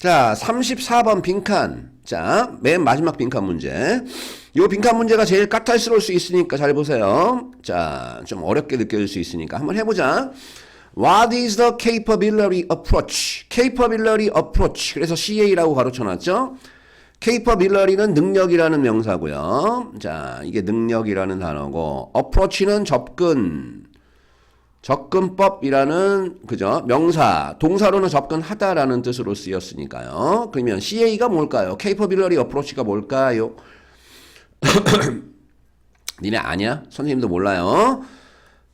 자, 34번 빈칸. 자, 맨 마지막 빈칸 문제. 요 빈칸 문제가 제일 까탈스러울 수 있으니까 잘 보세요. 자, 좀 어렵게 느껴질 수 있으니까 한번 해보자. What is the capability approach? capability approach. 그래서 CA라고 가로쳐놨죠. capability는 능력이라는 명사고요. 자, 이게 능력이라는 단어고, approach는 접근법이라는, 그죠? 명사, 동사로는 접근하다라는 뜻으로 쓰였으니까요. 그러면 CA가 뭘까요? capability approach가 뭘까요? 니네 아냐? 선생님도 몰라요.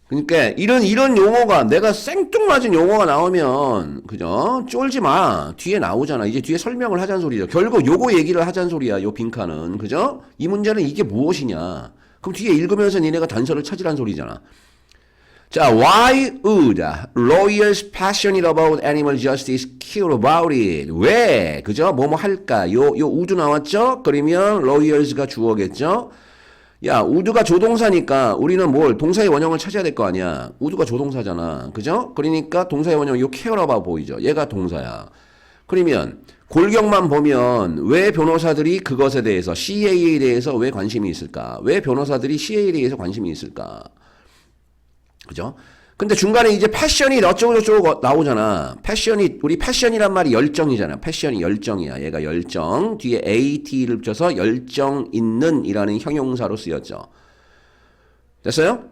그러니까 이런 용어가 내가 생뚱맞은 용어가 나오면 그죠? 쫄지 마. 뒤에 나오잖아. 이제 뒤에 설명을 하자는 소리죠. 결국 요거 얘기를 하자는 소리야. 요 빈칸은. 그죠? 이 문제는 이게 무엇이냐? 그럼 뒤에 읽으면서 니네가 단서를 찾으란 소리잖아. 자, why would lawyers passionate about animal justice care about it? 왜? 그죠? 뭐뭐 할까? 요 would 나왔죠? 그러면 lawyers가 주어겠죠? 야, would가 조동사니까 우리는 뭘? 동사의 원형을 찾아야 될 거 아니야. would가 조동사잖아. 그죠? 그러니까 동사의 원형 요 care about 보이죠? 얘가 동사야. 그러면 골격만 보면 왜 변호사들이 그것에 대해서 CA에 대해서 왜 관심이 있을까? 왜 변호사들이 CA에 대해서 관심이 있을까? 그죠? 근데 중간에 이제 패션이 어쩌고저쩌고 나오잖아. 패션이, 우리 패션이란 말이 열정이잖아. 패션이 열정이야. 얘가 열정. 뒤에 AT를 붙여서 열정 있는 이라는 형용사로 쓰였죠. 됐어요?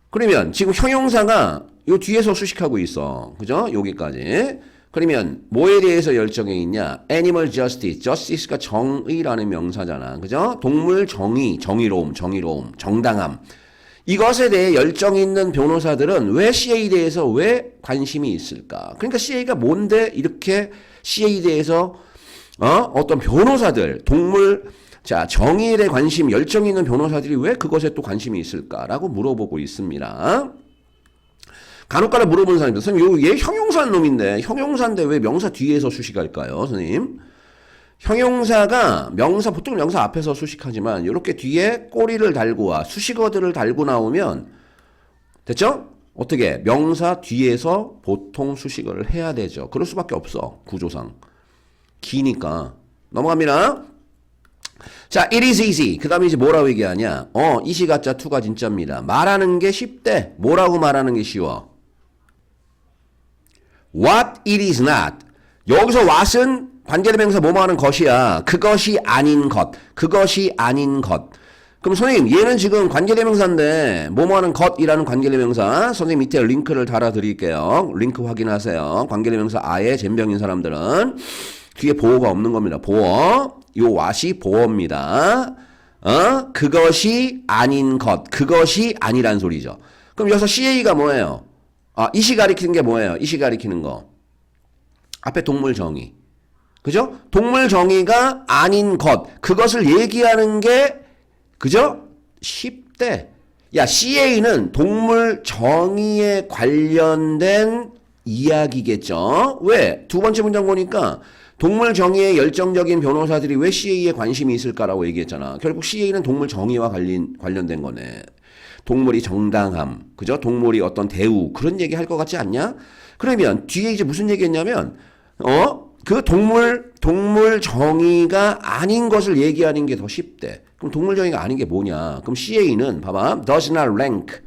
그러면 지금 형용사가 요 뒤에서 수식하고 있어. 그죠? 여기까지. 그러면 뭐에 대해서 열정이 있냐? Animal justice. justice가 정의라는 명사잖아. 그죠? 동물 정의, 정의로움, 정당함. 이것에 대해 열정 있는 변호사들은 왜 CA에 대해서 왜 관심이 있을까? 그러니까 CA가 뭔데 이렇게 CA에 대해서 어떤 변호사들, 동물, 자, 정의에 대해 관심, 열정 있는 변호사들이 왜 그것에 또 관심이 있을까라고 물어보고 있습니다. 간혹가다 물어보는 사람입니다. 선생님, 얘 형용사인 놈인데, 형용사인데 왜 명사 뒤에서 수식할까요, 선생님? 형용사가 보통 명사 앞에서 수식하지만 이렇게 뒤에 꼬리를 달고 와 수식어들을 달고 나오면 됐죠? 어떻게 명사 뒤에서 보통 수식어를 해야 되죠. 그럴 수밖에 없어. 구조상 기니까. 넘어갑니다. 자, it is easy. 그 다음에 이제 뭐라고 얘기하냐? 이시 가짜 투가 진짜입니다. 말하는 게 쉽대. 뭐라고 말하는 게 쉬워? What it is not. 여기서 what은 관계대명사 뭐뭐 하는 것이야. 그것이 아닌 것. 그것이 아닌 것. 그럼 선생님 얘는 지금 관계대명사인데 뭐뭐 하는 것이라는 관계대명사. 선생님 밑에 링크를 달아드릴게요. 링크 확인하세요. 관계대명사 아예 젬병인 사람들은 뒤에 보어가 없는 겁니다. 보어. 요 what이 보어입니다. 그것이 아닌 것. 그것이 아니란 소리죠. 그럼 여기서 CA가 뭐예요? 이시 가리키는 게 뭐예요? 이시 가리키는 거. 앞에 동물 정의. 그죠? 동물 정의가 아닌 것. 그것을 얘기하는 게, 그죠? 쉽대. 야, CA는 동물 정의에 관련된 이야기겠죠? 왜? 두 번째 문장 보니까 동물 정의에 열정적인 변호사들이 왜 CA에 관심이 있을까라고 얘기했잖아. 결국 CA는 동물 정의와 관련된 거네. 동물이 정당함. 그죠? 동물이 어떤 대우. 그런 얘기 할 것 같지 않냐? 그러면 뒤에 이제 무슨 얘기 했냐면, 그 동물 정의가 아닌 것을 얘기하는 게 더 쉽대. 그럼 동물 정의가 아닌 게 뭐냐? 그럼 CA는 봐봐. does not rank.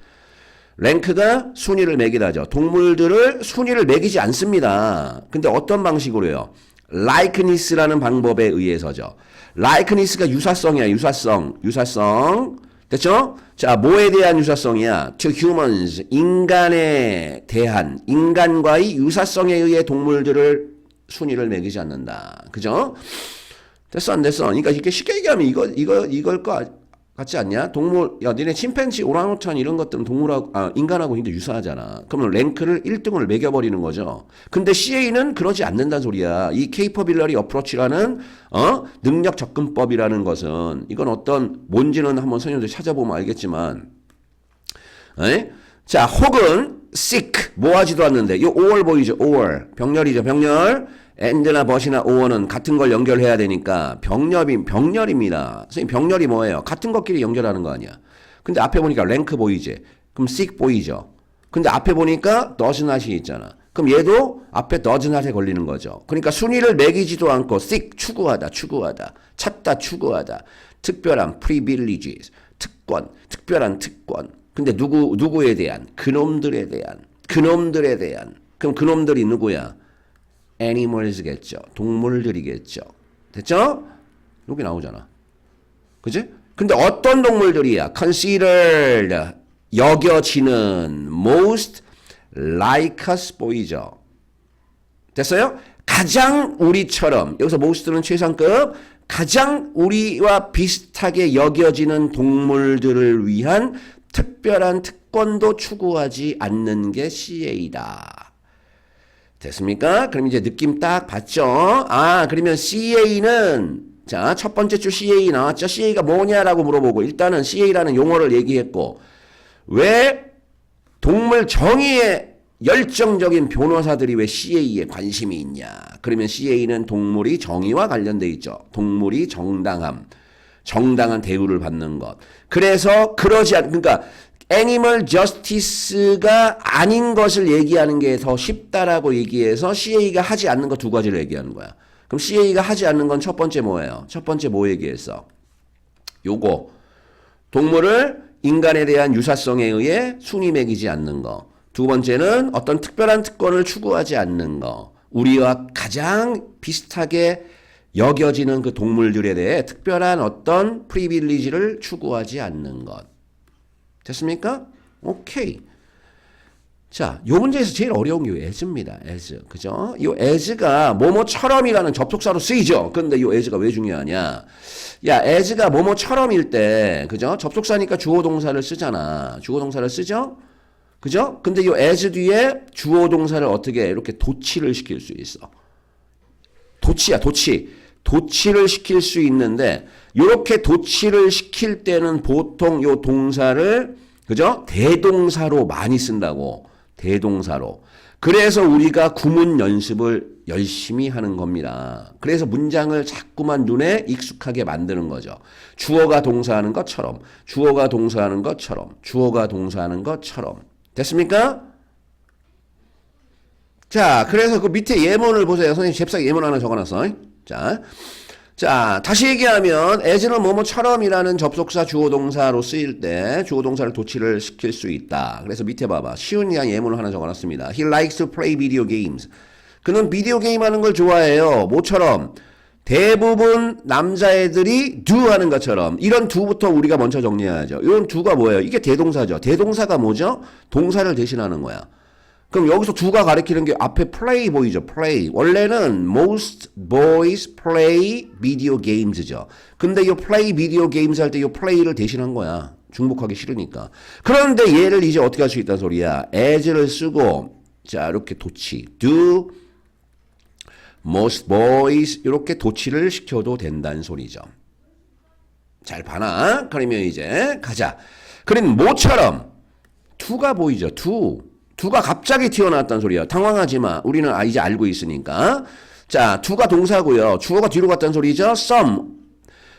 랭크가 순위를 매기다죠. 동물들을 순위를 매기지 않습니다. 근데 어떤 방식으로요? likeness라는 방법에 의해서죠. likeness가 유사성이야. 유사성. 됐죠? 자, 뭐에 대한 유사성이야? To humans. 인간에 대한, 인간과의 유사성에 의해 동물들을 순위를 매기지 않는다. 그죠? 됐어, 안 됐어? 그러니까 이렇게 쉽게 얘기하면 이걸 거 같지 않냐? 동물, 야, 니네 침팬지, 오랑우탄 이런 것들은 인간하고 굉장히 유사하잖아. 그러면 랭크를 1등을 매겨버리는 거죠. 근데 CA는 그러지 않는다는 소리야. 이 capability approach라는, 능력 접근법이라는 것은, 이건 뭔지는 한번 선생님들 찾아보면 알겠지만, 자, 혹은, sick, 뭐 하지도 않는데, 요 or 보이죠? or. 병렬이죠, 병렬. and나 but이나 or는 같은 걸 연결해야 되니까 병렬입니다. 선생님 병렬이 뭐예요? 같은 것끼리 연결하는 거 아니야. 근데 앞에 보니까 rank 보이지? 그럼 sick 보이죠? 근데 앞에 보니까 does not이 있잖아. 그럼 얘도 앞에 does not에 걸리는 거죠. 그러니까 순위를 매기지도 않고 seek, 추구하다, 찾다, 추구하다. 특별한 privileges, 특권, 특별한 특권. 근데 누구에 대한? 그놈들에 대한. 그럼 그놈들이 누구야? animals겠죠. 동물들이겠죠. 됐죠? 여기 나오잖아. 그지? 근데 어떤 동물들이야? considered, 여겨지는, most like us 보이죠? 됐어요? 가장 우리처럼, 여기서 most는 최상급, 가장 우리와 비슷하게 여겨지는 동물들을 위한 특별한 특권도 추구하지 않는 게 CA다. 됐습니까? 그럼 이제 느낌 딱 봤죠? 아, 그러면 CA는, 자, 첫 번째 줄 CA 나왔죠? CA가 뭐냐라고 물어보고, 일단은 CA라는 용어를 얘기했고, 왜 동물 정의에 열정적인 변호사들이 왜 CA에 관심이 있냐? 그러면 CA는 동물이 정의와 관련돼 있죠. 동물이 정당한 대우를 받는 것. 그래서 그러니까 애니멀 저스티스가 아닌 것을 얘기하는 게 더 쉽다라고 얘기해서 CA가 하지 않는 거 두 가지를 얘기하는 거야. 그럼 CA가 하지 않는 건 첫 번째 뭐예요? 첫 번째 뭐 얘기했어? 요거. 동물을 인간에 대한 유사성에 의해 순위 매기지 않는 거. 두 번째는 어떤 특별한 특권을 추구하지 않는 거. 우리와 가장 비슷하게 여겨지는 그 동물들에 대해 특별한 어떤 프리빌리지를 추구하지 않는 것. 됐습니까? 오케이. 자, 요 문제에서 제일 어려운 게 as입니다. as. 그죠? 이 as가 뭐뭐처럼이라는 접속사로 쓰이죠. 근데 이 as가 왜 중요하냐? 야, as가 뭐뭐처럼일 때, 그죠? 접속사니까 주어 동사를 쓰잖아. 주어 동사를 쓰죠? 그죠? 근데 이 as 뒤에 주어 동사를 어떻게 이렇게 도치를 시킬 수 있어. 도치야, 도치. 도치를 시킬 수 있는데, 이렇게 도치를 시킬 때는 보통 이 동사를, 그죠? 대동사로 많이 쓴다고. 대동사로. 그래서 우리가 구문 연습을 열심히 하는 겁니다. 그래서 문장을 자꾸만 눈에 익숙하게 만드는 거죠. 주어가 동사하는 것처럼, 주어가 동사하는 것처럼, 주어가 동사하는 것처럼. 됐습니까? 자, 그래서 그 밑에 예문을 보세요. 선생님 잽싸게 예문 하나 적어놨어. 자, 다시 얘기하면 as는 뭐뭐처럼이라는 접속사 주어동사로 쓰일 때 주어동사를 도치를 시킬 수 있다. 그래서 밑에 봐봐. 쉬운 예문을 하나 적어놨습니다. He likes to play video games. 그는 비디오 게임 하는 걸 좋아해요. 뭐처럼? 대부분 남자애들이 do 하는 것처럼. 이런 do부터 우리가 먼저 정리해야죠. 이런 do가 뭐예요? 이게 대동사죠. 대동사가 뭐죠? 동사를 대신하는 거야. 그럼 여기서 do가 가리키는 게 앞에 play 보이죠? play. 원래는 most boys play video games죠. 근데 이 play video games 할 때 이 play를 대신한 거야. 중복하기 싫으니까. 그런데 얘를 이제 어떻게 할 수 있다는 소리야? as를 쓰고 자 이렇게 도치 do most boys 이렇게 도치를 시켜도 된다는 소리죠. 잘 봐나? 그러면 이제 가자. 그럼 뭐처럼 to가 보이죠? to가 갑자기 튀어나왔다는 소리야. 당황하지 마. 우리는 이제 알고 있으니까. 자, to가 동사고요. 주어가 뒤로 갔다는 소리죠. some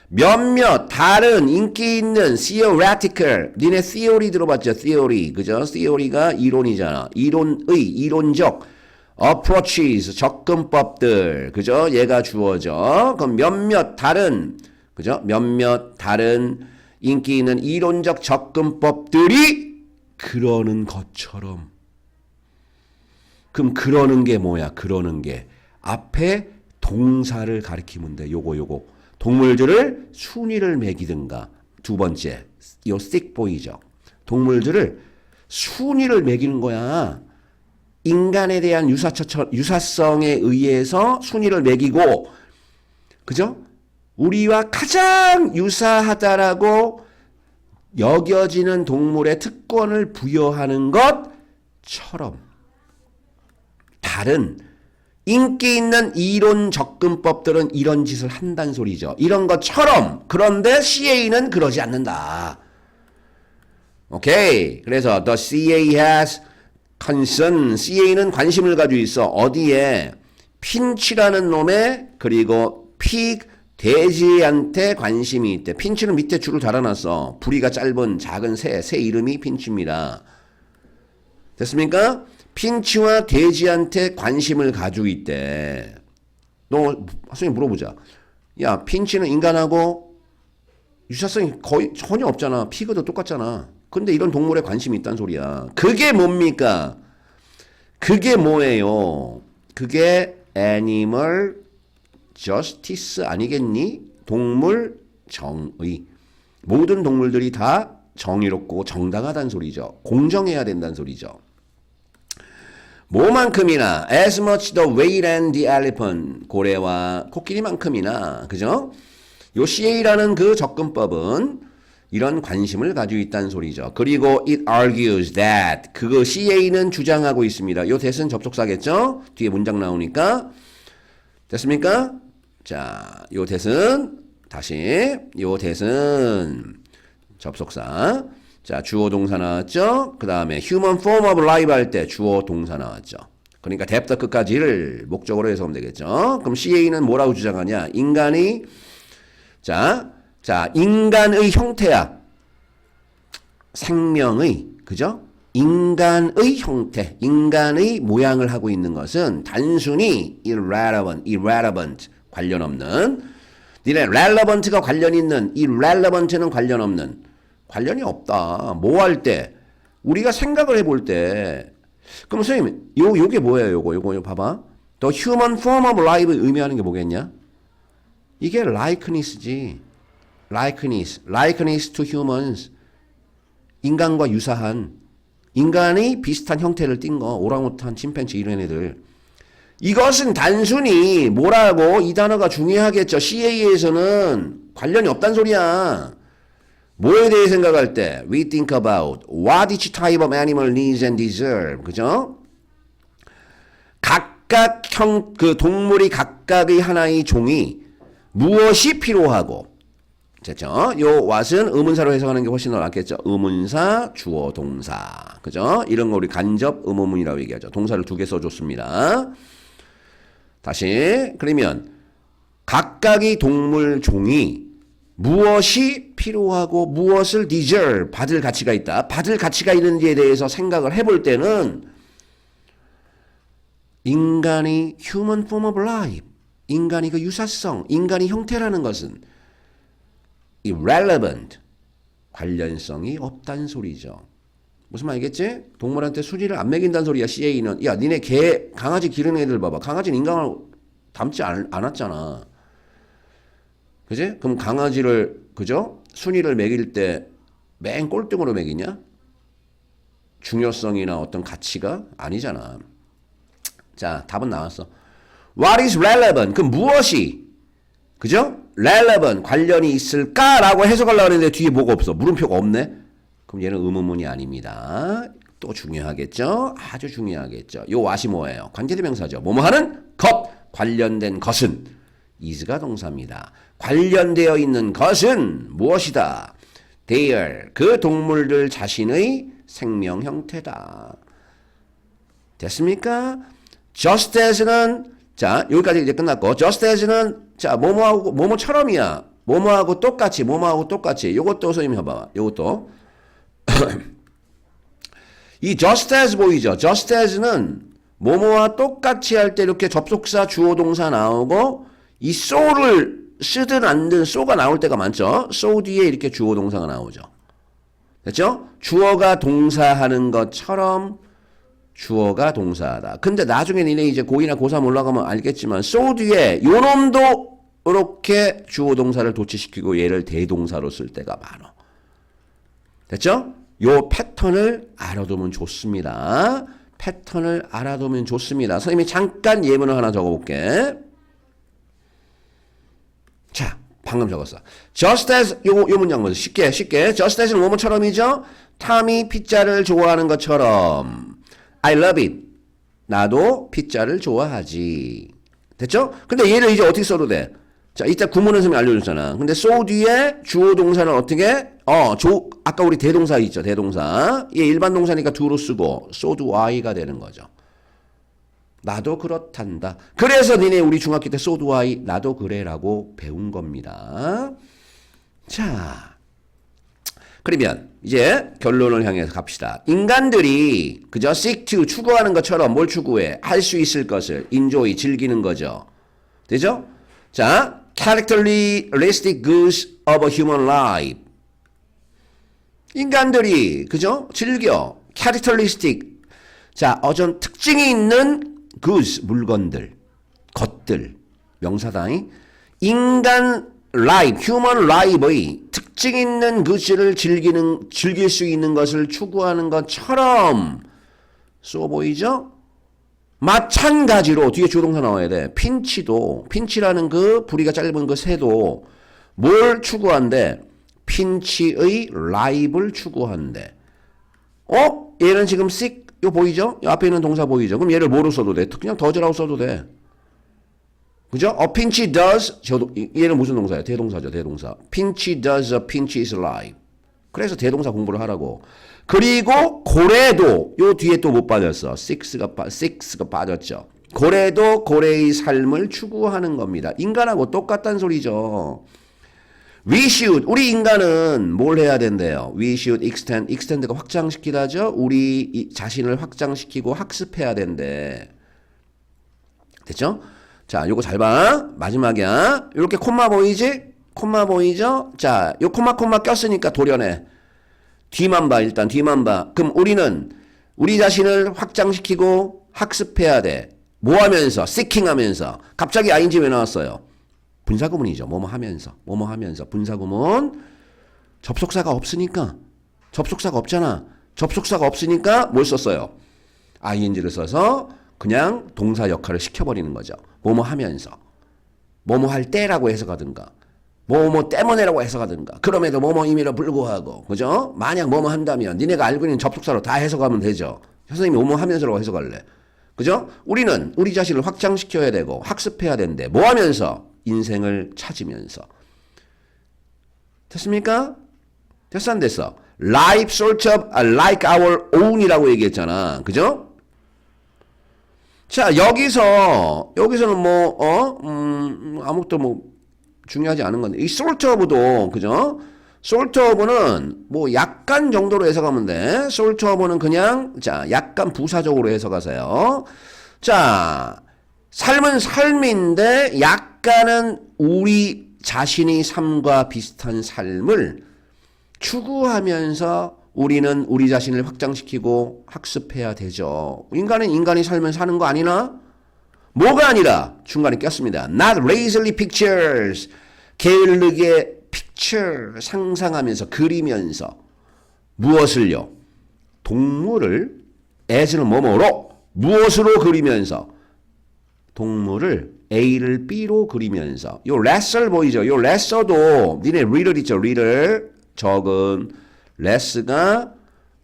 몇몇 다른 인기 있는 theoretical 니네 theory 들어봤죠? theory 그죠? theory가 이론이잖아. 이론적 approaches 접근법들 그죠? 얘가 주어죠. 그럼 몇몇 다른 그죠? 몇몇 다른 인기 있는 이론적 접근법들이 그러는 것처럼. 그럼 그러는 게 뭐야? 그러는 게 앞에 동사를 가리키면 돼. 요거. 동물들을 순위를 매기든가. 두 번째, 요 stick 보이죠? 동물들을 순위를 매기는 거야. 인간에 대한 유사성에 의해서 순위를 매기고, 그죠? 우리와 가장 유사하다라고 여겨지는 동물의 특권을 부여하는 것처럼. 다른 인기 있는 이론 접근법들은 이런 짓을 한다는 소리죠. 이런 것처럼. 그런데 CA는 그러지 않는다. 오케이. 그래서 the CA has concern. CA는 관심을 가지고 있어. 어디에? 핀치라는 놈에 그리고 pig 돼지한테 관심이 있대. 핀치는 밑에 줄을 달아놨어. 부리가 짧은 작은 새 이름이 핀치입니다. 됐습니까? 핀치와 돼지한테 관심을 가지고 있대. 너 선생님 물어보자. 야, 핀치는 인간하고 유사성이 거의 전혀 없잖아. 피그도 똑같잖아. 근데 이런 동물에 관심이 있다는 소리야. 그게 뭡니까? 그게 뭐예요? 그게 애니멀 저스티스 아니겠니? 동물 정의. 모든 동물들이 다 정의롭고 정당하다는 소리죠. 공정해야 된다는 소리죠. 뭐만큼이나 as much the whale and the elephant 고래와 코끼리만큼이나 그죠? 요 CA라는 그 접근법은 이런 관심을 가지고 있다는 소리죠. 그리고 it argues that 그 CA는 주장하고 있습니다. 요 that은 접속사겠죠? 뒤에 문장 나오니까 됐습니까? 자, 요 that은 다시 요 that은 접속사. 자, 주어 동사 나왔죠? 그 다음에 human form of life 할 때 주어 동사 나왔죠. 그러니까 대부터 끝까지를 목적으로 해석하면 되겠죠. 그럼 CA는 뭐라고 주장하냐? 인간이 자, 인간의 형태야. 생명의, 그죠? 인간의 형태, 인간의 모양을 하고 있는 것은 단순히 irrelevant, 관련 없는. 니네 relevant가 관련 있는, irrelevant는 관련 없는. 관련이 없다. 뭐 할 때? 우리가 생각을 해볼 때. 그럼 선생님, 요게 뭐예요? 요거 봐봐. The human form of life를 의미하는 게 뭐겠냐? 이게 likeness지. likeness to humans. 인간과 유사한. 인간이 비슷한 형태를 띈 거. 오랑우탄, 침팬지 이런 애들. 이것은 단순히 뭐라고? 이 단어가 중요하겠죠. CA에서는 관련이 없단 소리야. 뭐에 대해 생각할 때? We think about what each type of animal needs and deserve. 그죠? 각각 그 동물이 각각의 하나의 종이 무엇이 필요하고. 됐죠? 요 what은 의문사로 해석하는 게 훨씬 더 낫겠죠? 의문사, 주어, 동사. 그죠? 이런 거 우리 간접 의문문이라고 얘기하죠. 동사를 2개 써줬습니다. 다시. 그러면 각각의 동물 종이 무엇이 필요하고 무엇을 deserve, 받을 가치가 있다. 받을 가치가 있는지에 대해서 생각을 해볼 때는 인간의 human form of life, 인간의 그 유사성, 인간의 형태라는 것은 irrelevant, 관련성이 없다는 소리죠. 무슨 말이겠지? 동물한테 수리를 안 먹인다는 소리야. CA는. 야, 니네 개, 강아지 기르는 애들 봐봐. 강아지는 인간을 닮지 않았잖아. 그지? 그럼 강아지를, 그죠? 순위를 매길 때 맨 꼴등으로 매기냐? 중요성이나 어떤 가치가 아니잖아. 자, 답은 나왔어. What is relevant? 그 무엇이, 그죠? relevant, 관련이 있을까라고 해석하려고 했는데 뒤에 뭐가 없어. 물음표가 없네? 그럼 얘는 의문문이 아닙니다. 또 중요하겠죠? 아주 중요하겠죠. 요 what이 뭐예요? 관계대명사죠. 뭐뭐 하는 것, 관련된 것은 is가 동사입니다. 관련되어 있는 것은 무엇이다? Their, 그 동물들 자신의 생명 형태다. 됐습니까? Just as는 자, 여기까지 이제 끝났고 just as는 자, 뭐뭐하고 뭐뭐처럼이야. 뭐뭐하고 똑같이, 뭐뭐하고 똑같이. 요것도 선생님 해봐. 요것도 이 just as 보이죠? just as는 뭐뭐와 똑같이 할 때 이렇게 접속사, 주어, 동사 나오고 이 so를 쓰든 안 든 so가 나올 때가 많죠. so 뒤에 이렇게 주어, 동사가 나오죠. 됐죠? 주어가 동사하는 것처럼 주어가 동사하다. 근데 나중에 니네 이제 고2나 고3 올라가면 알겠지만 so 뒤에 요놈도 이렇게 주어, 동사를 도치시키고 얘를 대동사로 쓸 때가 많아. 됐죠? 요 패턴을 알아두면 좋습니다. 패턴을 알아두면 좋습니다. 선생님이 잠깐 예문을 하나 적어볼게. 자, 방금 적었어. Just as, 요 문장 보세요. 쉽게. Just as는 뭐뭐처럼이죠? 탐이 피자를 좋아하는 것처럼. I love it. 나도 피자를 좋아하지. 됐죠? 근데 얘를 이제 어떻게 써도 돼? 자, 이따 구문은 선생님이 알려줬잖아. 근데 so 뒤에 주어 동사는 어떻게? 아까 우리 대동사 있죠, 대동사. 얘 일반 동사니까 do로 쓰고, so do I가 되는 거죠. 나도 그렇단다. 그래서 니네 우리 중학교 때 so do I, 나도 그래라고 배운 겁니다. 자, 그러면 이제 결론을 향해서 갑시다. 인간들이 그저 seek to 추구하는 것처럼 뭘 추구해? 할 수 있을 것을 enjoy 즐기는 거죠. 되죠? 자, characteristic goods of a human life. 인간들이 그죠? 즐겨 characteristic. 자, 어떤 특징이 있는 goods 물건들, 것들, 명사다잉. 인간 라이프, 휴먼 라이프의 특징 있는 그것을 즐길 수 있는 것을 추구하는 것처럼 써 보이죠? 마찬가지로 뒤에 주동사 나와야 돼. 핀치라는 그 부리가 짧은 그 새도 뭘 추구한대? 핀치의 라이프를 추구한대. 얘는 지금 seek, 이거 보이죠? 앞에 있는 동사 보이죠? 그럼 얘를 뭐로 써도 돼? 그냥 does라고 써도 돼. 그죠? A pinch does, 얘는 무슨 동사예요? 대동사죠, 대동사. Pinch does, a pinch is life. 그래서 대동사 공부를 하라고. 그리고 고래도, 요 뒤에 또 못 빠졌어. six가 빠졌죠. 고래도 고래의 삶을 추구하는 겁니다. 인간하고 똑같다는 소리죠. 우리 인간은 뭘 해야 된대요? We should extend가 확장시키다죠? 우리 자신을 확장시키고 학습해야 된대. 됐죠? 자, 요거 잘 봐. 마지막이야. 이렇게 콤마 보이지? 콤마 보이죠? 자, 요 콤마 꼈으니까 도려내. 뒤만 봐, 일단 뒤만 봐. 그럼 우리는 우리 자신을 확장시키고 학습해야 돼. 뭐 하면서? seeking 하면서. 갑자기 ing 왜 나왔어요? 분사구문이죠. 뭐뭐 하면서. 분사구문. 접속사가 없으니까. 접속사가 없잖아. 접속사가 없으니까 뭘 썼어요? ing를 써서 그냥 동사 역할을 시켜버리는 거죠. 뭐뭐 하면서. 뭐뭐 할 때라고 해석하든가. 뭐뭐 때문에라고 해석하든가. 그럼에도 뭐뭐임에도 불구하고. 그죠? 만약 뭐뭐 한다면 니네가 알고 있는 접속사로 다 해석하면 되죠. 선생님이 뭐뭐 하면서라고 해석할래. 그죠? 우리는 우리 자신을 확장시켜야 되고 학습해야 되는데 뭐 하면서? 인생을 찾으면서. 됐습니까? 됐어 안 됐어? Life sort of like our own이라고 얘기했잖아. 그죠? 자, 여기서는 아무것도 중요하지 않은 건데, 이 sort of도, 그죠? sort of는 약간 정도로 해석하면 돼. sort of는 그냥, 자, 약간 부사적으로 해석하세요. 자, 삶은 삶인데, 약간은 우리 자신의 삶과 비슷한 삶을 추구하면서 우리는 우리 자신을 확장시키고 학습해야 되죠. 인간은 인간이 살면 사는 거 아니나? 뭐가 아니라 중간에 꼈습니다. Not lazily pictures. 게을르게 picture 상상하면서 그리면서 무엇을요? 동물을 as는 뭐뭐로 무엇으로 그리면서 동물을 A를 B로 그리면서 요 lesser 보이죠? 요 lesser도 니네 reader 있죠? reader 적은 less가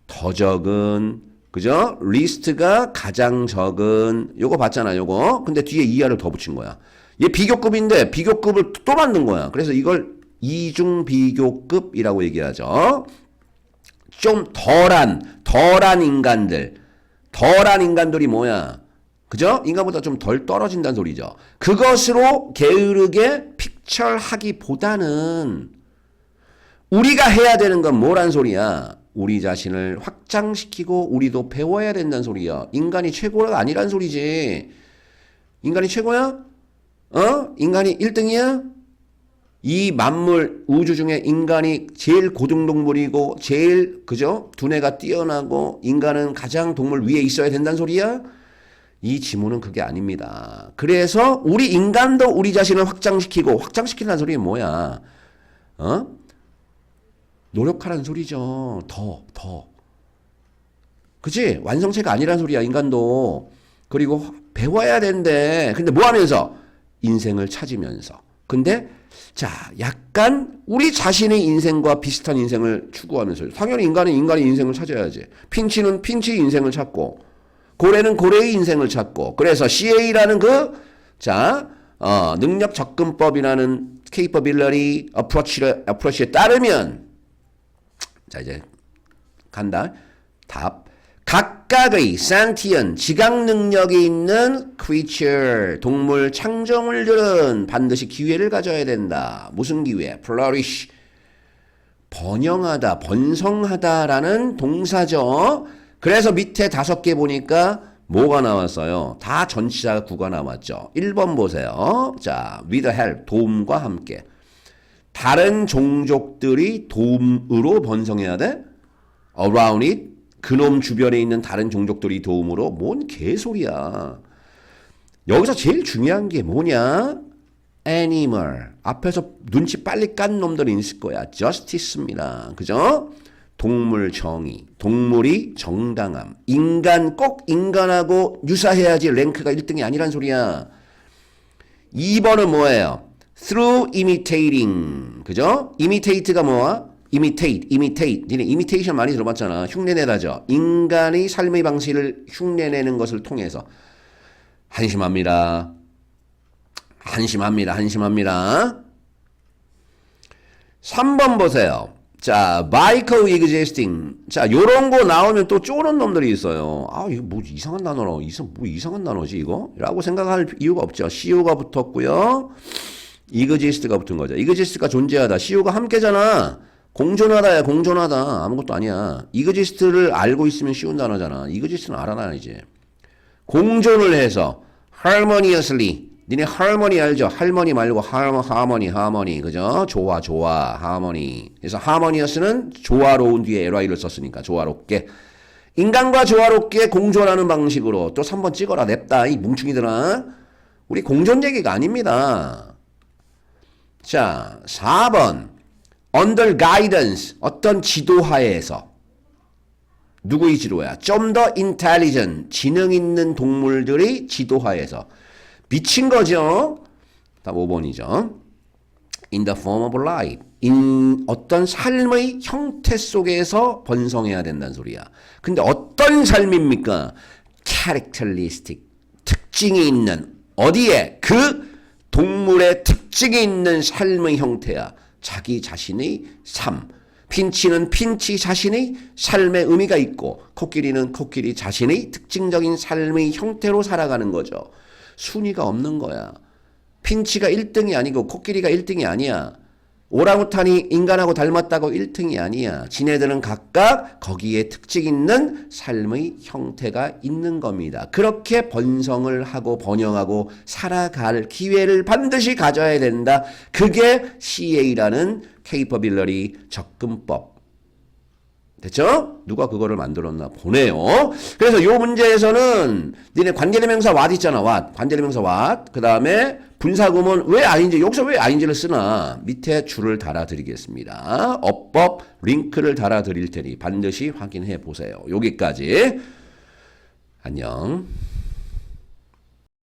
더 적은 그죠? list가 가장 적은 요거 봤잖아 요거. 근데 뒤에 ER을 더 붙인 거야. 얘 비교급인데 비교급을 또 만든 거야. 그래서 이걸 이중 비교급이라고 얘기하죠. 좀 덜한 인간들이 뭐야? 그죠? 인간보다 좀 덜 떨어진다는 소리죠. 그것으로 게으르게 픽처하기보다는 우리가 해야 되는 건 뭐란 소리야? 우리 자신을 확장시키고 우리도 배워야 된다는 소리야. 인간이 최고가 아니란 소리지. 인간이 최고야? 인간이 1등이야? 이 만물 우주 중에 인간이 제일 고등동물이고 제일 그죠? 두뇌가 뛰어나고 인간은 가장 동물 위에 있어야 된다는 소리야? 이 지문은 그게 아닙니다. 그래서 우리 인간도 우리 자신을 확장시킨다는 소리는 뭐야? 노력하라는 소리죠. 더. 그치? 완성체가 아니란 소리야, 인간도. 그리고 배워야 된대. 근데 뭐 하면서? 인생을 찾으면서. 근데, 자, 약간 우리 자신의 인생과 비슷한 인생을 추구하면서. 당연히 인간은 인간의 인생을 찾아야지. 핀치는 핀치의 인생을 찾고, 고래는 고래의 인생을 찾고. 그래서 CA라는 능력 접근법이라는 capability approach에 따르면, 자, 이제 간다. 답. 각각의 sentient, 지각 능력이 있는 creature, 동물 창조물들은 반드시 기회를 가져야 된다. 무슨 기회? 번영하다, 번성하다라는 동사죠. 그래서 밑에 5개 보니까 뭐가 나왔어요? 다 전치사 구가 나왔죠. 1번 보세요. 자, with help, 도움과 함께. 다른 종족들이 도움으로 번성해야 돼? around it, 그놈 주변에 있는 다른 종족들이 도움으로? 뭔 개소리야. 여기서 제일 중요한 게 뭐냐? animal. 앞에서 눈치 빨리 깐 놈들이 있을 거야. justice입니다. 그죠? 동물 정의, 동물이 정당함. 인간 꼭 인간하고 유사해야지 랭크가 1등이 아니란 소리야. 2번은 뭐예요? through imitating. 그죠? imitate가 뭐야? imitate. 니네 imitation 많이 들어봤잖아. 흉내내다죠. 인간의 삶의 방식을 흉내내는 것을 통해서. 한심합니다. 3번 보세요. 자, Michael existing. 자, 요런 거 나오면 또 쪼는 놈들이 있어요. 아, 이거 뭐 이상한 단어라. 뭐 이상한 단어지, 이거? 라고 생각할 이유가 없죠. CU가 붙었고요. exist가 붙은 거죠. exist가 존재하다. CU가 함께잖아. 공존하다야, 공존하다. 아무것도 아니야. exist를 알고 있으면 쉬운 단어잖아. exist는 알아놔야지. 공존을 해서 harmoniously. 니네 harmony 알죠? 할머니 말고 harmony. 그죠? 좋아. harmony. 그래서 harmonious는 조화로운 뒤에 ly를 썼으니까 조화롭게. 인간과 조화롭게 공존하는 방식으로 또 3번 찍어라. 냅다. 이 뭉충이들아. 우리 공존 얘기가 아닙니다. 자, 4번. under guidance. 어떤 지도하에서. 누구의 지도야? 좀 더 intelligent. 지능 있는 동물들이 지도하에서. 미친 거죠. 다음 5번이죠. In the form of life. 어떤 삶의 형태 속에서 번성해야 된다는 소리야. 근데 어떤 삶입니까? Characteristic. 특징이 있는. 어디에? 그 동물의 특징이 있는 삶의 형태야. 자기 자신의 삶. 핀치는 핀치 자신의 삶의 의미가 있고 코끼리는 코끼리 자신의 특징적인 삶의 형태로 살아가는 거죠. 순위가 없는 거야. 핀치가 1등이 아니고 코끼리가 1등이 아니야. 오랑우탄이 인간하고 닮았다고 1등이 아니야. 지네들은 각각 거기에 특징 있는 삶의 형태가 있는 겁니다. 그렇게 번성을 하고 번영하고 살아갈 기회를 반드시 가져야 된다. 그게 CA라는 Capability 접근법. 됐죠? 누가 그거를 만들었나 보네요. 그래서 요 문제에서는 니네 관계대명사 what 있잖아. what. 관계대명사 what. 그 다음에 분사구문 왜 ing인지 여기서 왜 ing를 쓰나 밑에 줄을 달아드리겠습니다. 어법 링크를 달아드릴 테니 반드시 확인해 보세요. 여기까지. 안녕.